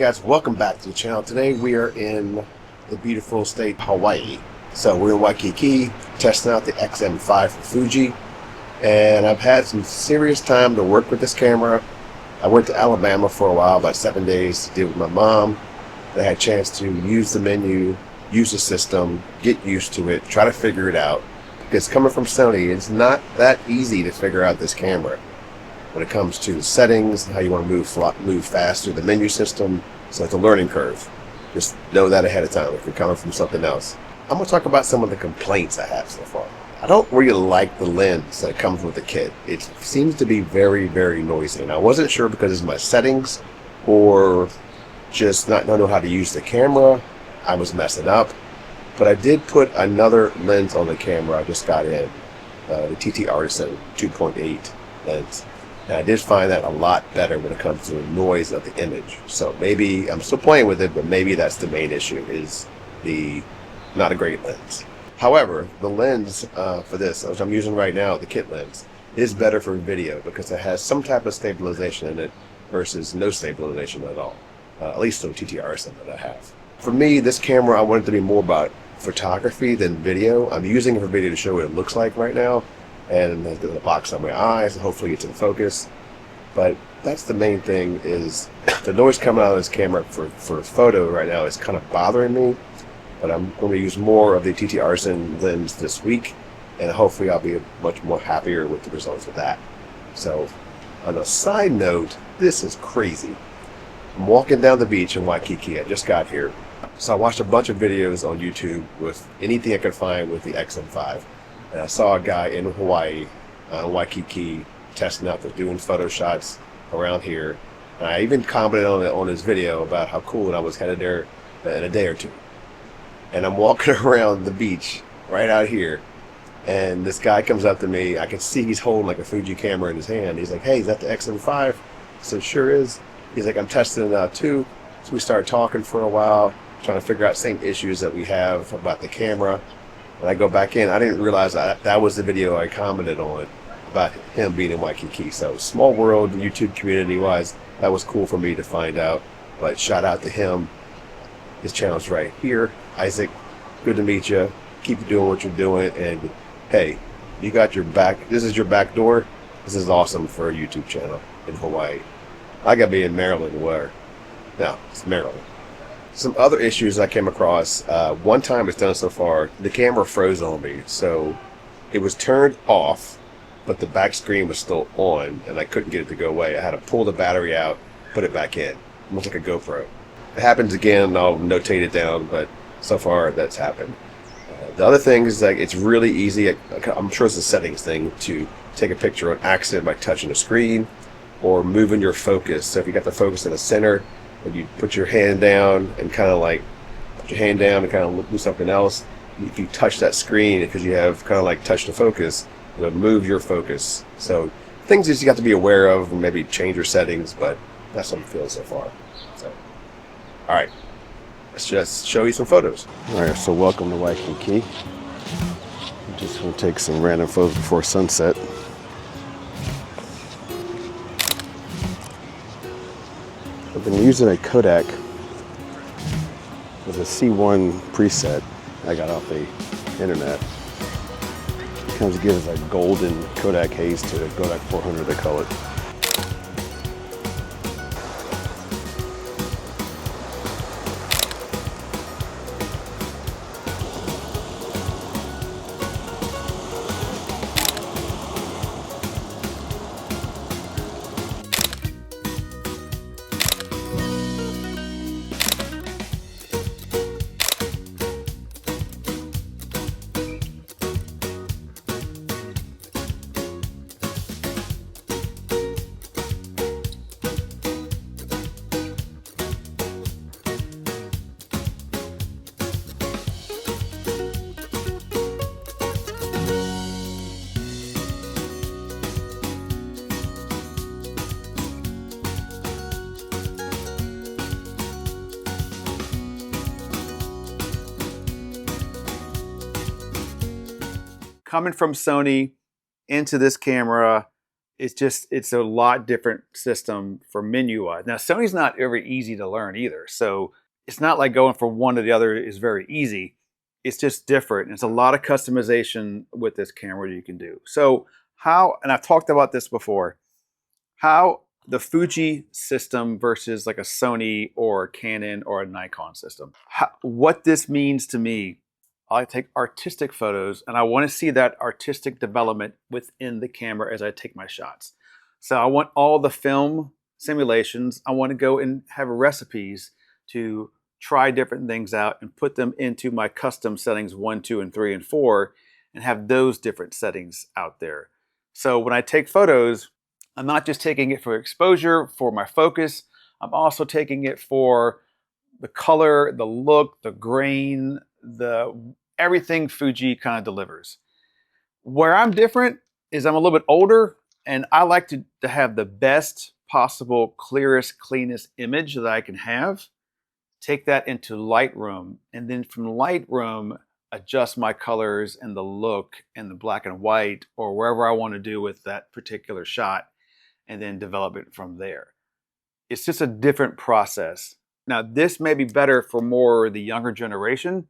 guys, welcome back to the channel. Today we are in the beautiful state of Hawaii. So we're in Waikiki testing out the X-M5 from Fuji, and I've had some serious time to work with this camera. I went to Alabama for a while, about 7 days, to deal with my mom. I had a chance to use the menu, use the system, get used to it, try to figure it out. Because coming from Sony, it's not that easy to figure out this camera when it comes to the settings, how you want to move fast through the menu system. So it's a learning curve. Just know that ahead of time if you're coming from something else. I'm going to talk about some of the complaints I have so far. I don't really like the lens that comes with the kit. It seems to be very, very noisy. And I wasn't sure because it's my settings or just not know how to use the camera. I was messing up. But I did put another lens on the camera I just got in, the TT Artisan 2.8 lens. And I did find that a lot better when it comes to the noise of the image. So maybe I'm still playing with it, but maybe that's the main issue, is the not a great lens. However, the lens for this, which I'm using right now, the kit lens, is better for video because it has some type of stabilization in it versus no stabilization at all. At least on TT Artisan that I have. For me, this camera, I want it to be more about photography than video. I'm using it for video to show what it looks like right now, and the box on my eyes, and hopefully it's in focus. But that's the main thing, is the noise coming out of this camera for photo right now is kind of bothering me. But I'm going to use more of the TT Artisan lens this week, and hopefully I'll be much more happier with the results of that. So on a side note, this is crazy. I'm walking down the beach in Waikiki. I just got here. So I watched a bunch of videos on YouTube with anything I could find with the X-M5. And I saw a guy in Hawaii, Waikiki, testing out, doing photo shots around here. And I even commented on his video about how cool, and I was headed there in a day or two. And I'm walking around the beach right out here, and this guy comes up to me. I can see he's holding like a Fuji camera in his hand. He's like, "Hey, is that the X-M5? So it sure is. He's like, "I'm testing it out too." So we started talking for a while, trying to figure out same issues that we have about the camera. When I go back in, I didn't realize that was the video I commented on about him being in Waikiki. So small world, YouTube community wise, that was cool for me to find out. But shout out to him. His channel's right here. Isaac, good to meet you. Keep doing what you're doing. And hey, you got your back. This is your back door. This is awesome for a YouTube channel in Hawaii. I got to be in Maryland. Where? No, it's Maryland. Some other issues I came across. One time it's done so far, the camera froze on me. So it was turned off, but the back screen was still on, and I couldn't get it to go away. I had to pull the battery out, put it back in. Almost like a GoPro. If it happens again, I'll notate it down, but so far that's happened. The other thing is, like, it's really easy. I'm sure it's a settings thing to take a picture on accident by touching the screen or moving your focus. So if you got the focus in the center, and you put your hand down and kind of like put your hand down and kind of do something else, if you touch that screen, because you have kind of like touch the focus, it'll move your focus. So things that you got to be aware of, and maybe change your settings, but that's what I'm feeling so far. So, all right, let's just show you some photos. All right, so welcome to Waikiki. I'm just gonna take some random photos before sunset. I've been using a Kodak with a C1 preset I got off the internet. It kind of gives a golden Kodak haze to it, Kodak 400 they call it. Coming from Sony into this camera it's a lot different system for menu wise. Now Sony's not very easy to learn either. So it's not like going from one to the other is very easy. It's just different. It's a lot of customization with this camera you can do. So how, and I've talked about this before, how the Fuji system versus like a Sony or a Canon or a Nikon system. What this means to me, I take artistic photos and I want to see that artistic development within the camera as I take my shots. So I want all the film simulations. I want to go and have recipes to try different things out and put them into my custom settings 1, 2, and 3, and 4 and have those different settings out there. So when I take photos, I'm not just taking it for exposure, for my focus. I'm also taking it for the color, the look, the grain, everything Fuji kind of delivers. Where I'm different is I'm a little bit older and I like to have the best possible, clearest, cleanest image that I can have. Take that into Lightroom, and then from Lightroom, adjust my colors and the look and the black and white or wherever I want to do with that particular shot, and then develop it from there. It's just a different process. Now, this may be better for more the younger generation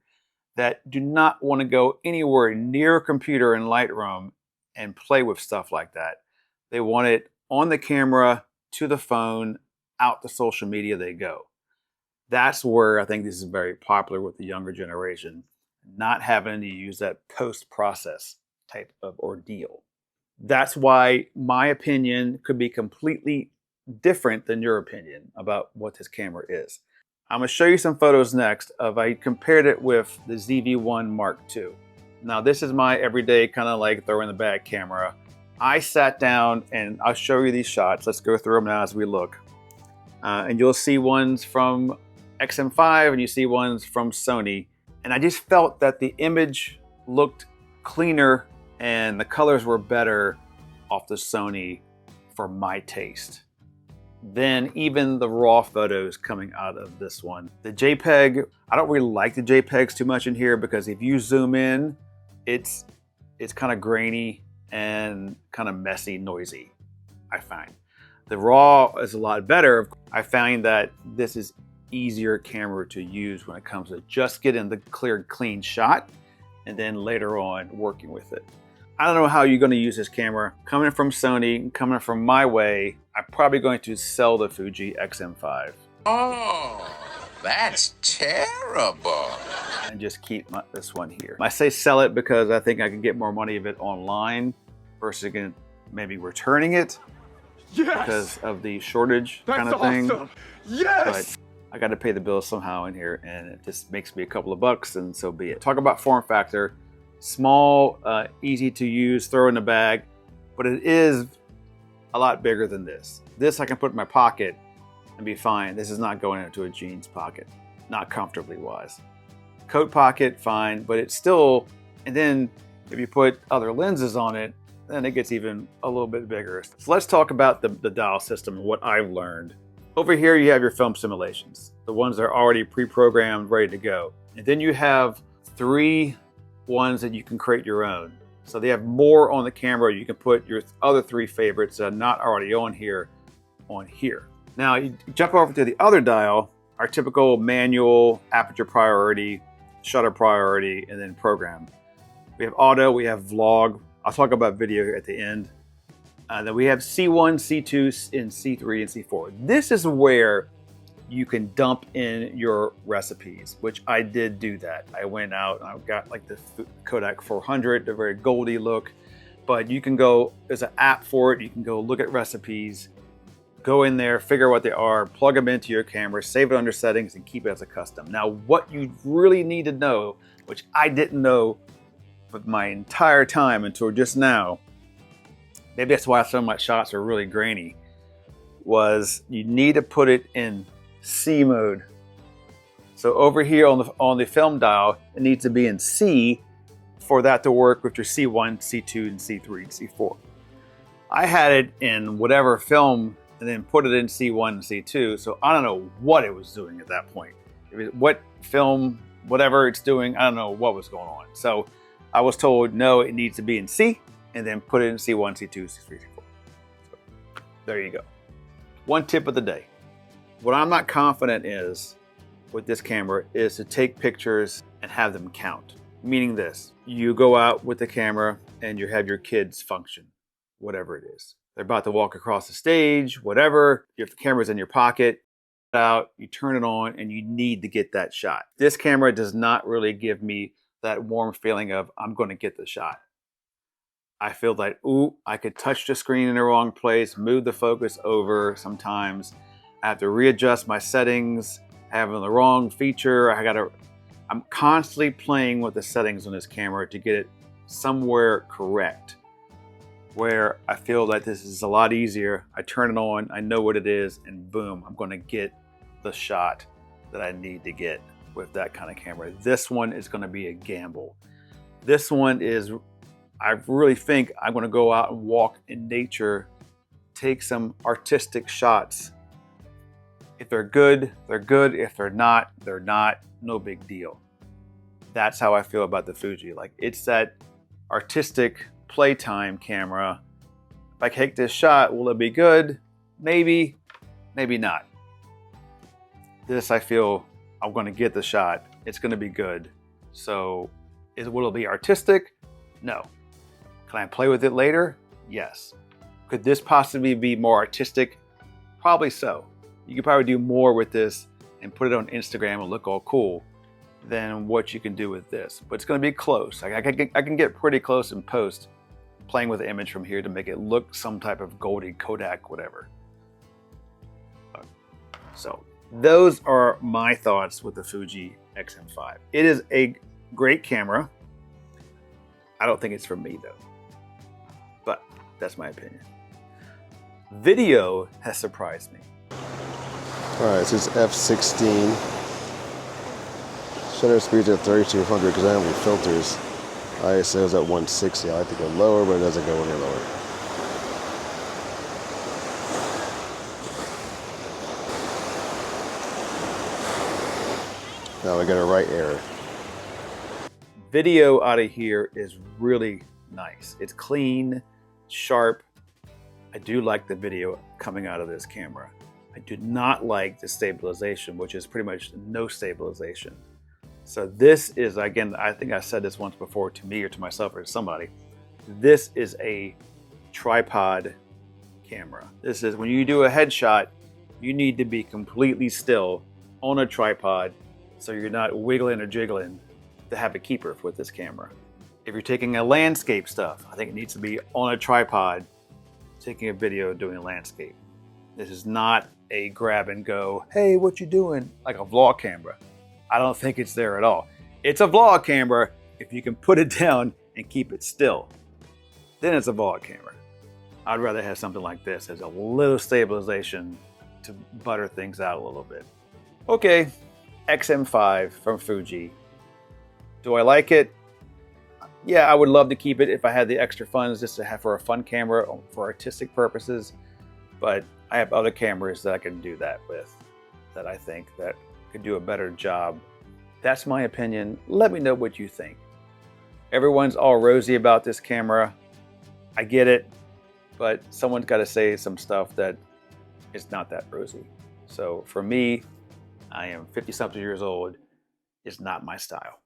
that do not want to go anywhere near a computer in Lightroom and play with stuff like that. They want it on the camera, to the phone, out to social media they go. That's where I think this is very popular with the younger generation, not having to use that post-process type of ordeal. That's why my opinion could be completely different than your opinion about what this camera is. I'm going to show you some photos next of I compared it with the ZV-1 Mark II. Now this is my everyday kind of like throw in the bag camera. I sat down and I'll show you these shots. Let's go through them now as we look. And you'll see ones from X-M5 and you see ones from Sony. And I just felt that the image looked cleaner and the colors were better off the Sony for my taste than even the raw photos coming out of this one. The JPEG, I don't really like the JPEGs too much in here because if you zoom in, it's kind of grainy and kind of messy, noisy, I find. The raw is a lot better. I find that this is easier camera to use when it comes to just getting the clear, clean shot and then later on working with it. I don't know how you're going to use this camera. Coming from Sony, coming from my way, I'm probably going to sell the Fuji X-M5. Oh, that's terrible. And just keep this one here. I say sell it because I think I can get more money of it online versus again, maybe returning it. Yes! Because of the shortage That's kind of thing. Awesome. Yes! But I got to pay the bills somehow in here and it just makes me a couple of bucks and so be it. Talk about form factor. Small, easy to use, throw in the bag, but it is a lot bigger than this. This I can put in my pocket and be fine. This is not going into a jeans pocket, not comfortably wise. Coat pocket, fine, but it's still, and then if you put other lenses on it, then it gets even a little bit bigger. So let's talk about the dial system and what I've learned. Over here you have your film simulations, the ones that are already pre-programmed, ready to go. And then you have 3 ones that you can create your own. So they have more on the camera. You can put your other 3 favorites that are not already on here. Now you jump over to the other dial, our typical manual, aperture priority, shutter priority, and then program. We have auto, we have vlog. I'll talk about video here at the end. Then we have C1, C2, and C3, and C4. This is where you can dump in your recipes, which I did do that. I went out and I got like the Kodak 400, the very goldy look, but you can go, there's an app for it. You can go look at recipes, go in there, figure out what they are, plug them into your camera, save it under settings and keep it as a custom. Now, what you really need to know, which I didn't know for my entire time until just now, maybe that's why some of my shots are really grainy, was you need to put it in C mode. So over here on the film dial, it needs to be in C for that to work with your C1, C2, and C3, and C4. I had it in whatever film and then put it in C1 and C2, so I don't know what it was doing at that point. What film, whatever it's doing, I don't know what was going on. So I was told, no, it needs to be in C, and then put it in C1, C2, C3, C4. There you go. One tip of the day. What I'm not confident is with this camera is to take pictures and have them count. Meaning this, you go out with the camera and you have your kids function, whatever it is. They're about to walk across the stage, whatever. If the camera's in your pocket, out, you turn it on, and you need to get that shot. This camera does not really give me that warm feeling of I'm going to get the shot. I feel like, ooh, I could touch the screen in the wrong place, move the focus over sometimes. I have to readjust my settings, having the wrong feature. I'm constantly playing with the settings on this camera to get it somewhere correct, where I feel that this is a lot easier. I turn it on, I know what it is, and boom, I'm going to get the shot that I need to get with that kind of camera. This one is going to be a gamble. This one is, I really think I'm going to go out and walk in nature, take some artistic shots. If they're good, they're good. If they're not, they're not. No big deal. That's how I feel about the Fuji. Like, it's that artistic playtime camera. If I take this shot, will it be good? Maybe, maybe not. This, I feel I'm going to get the shot. It's going to be good. So, will it be artistic? No. Can I play with it later? Yes. Could this possibly be more artistic? Probably so. You could probably do more with this and put it on Instagram and look all cool than what you can do with this. But it's going to be close. I can get pretty close in post, playing with the image from here to make it look some type of Goldie Kodak, whatever. So those are my thoughts with the Fuji X-M5. It is a great camera. I don't think it's for me though, but that's my opinion. Video has surprised me. All right, this is f16. Shutter speed's at 3200 because I don't have any filters. ISO is at 160. I like to go lower, but it doesn't go any lower. Now we got a right error. Video out of here is really nice. It's clean, sharp. I do like the video coming out of this camera. I do not like the stabilization, which is pretty much no stabilization. So this is, again, I think I said this once before to me or to myself or to somebody. This is a tripod camera. This is when you do a headshot, you need to be completely still on a tripod so you're not wiggling or jiggling to have a keeper with this camera. If you're taking a landscape stuff, I think it needs to be on a tripod taking a video doing a landscape. This is not a grab and go, hey, what you doing? Like a vlog camera. I don't think it's there at all. It's a vlog camera if you can put it down and keep it still. Then it's a vlog camera. I'd rather have something like this as a little stabilization to butter things out a little bit. Okay, X-M5 from Fuji. Do I like it? Yeah, I would love to keep it if I had the extra funds just to have for a fun camera for artistic purposes. But I have other cameras that I can do that with that I think that could do a better job. That's my opinion. Let me know what you think. Everyone's all rosy about this camera. I get it, but someone's got to say some stuff that is not that rosy. So for me, I am 50-something years old. It's not my style.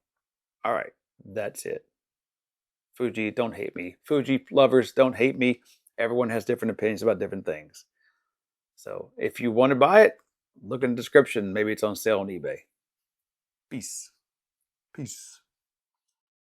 All right, that's it. Fuji, don't hate me. Fuji lovers, don't hate me. Everyone has different opinions about different things. So if you want to buy it, look in the description. Maybe it's on sale on eBay. Peace. Peace.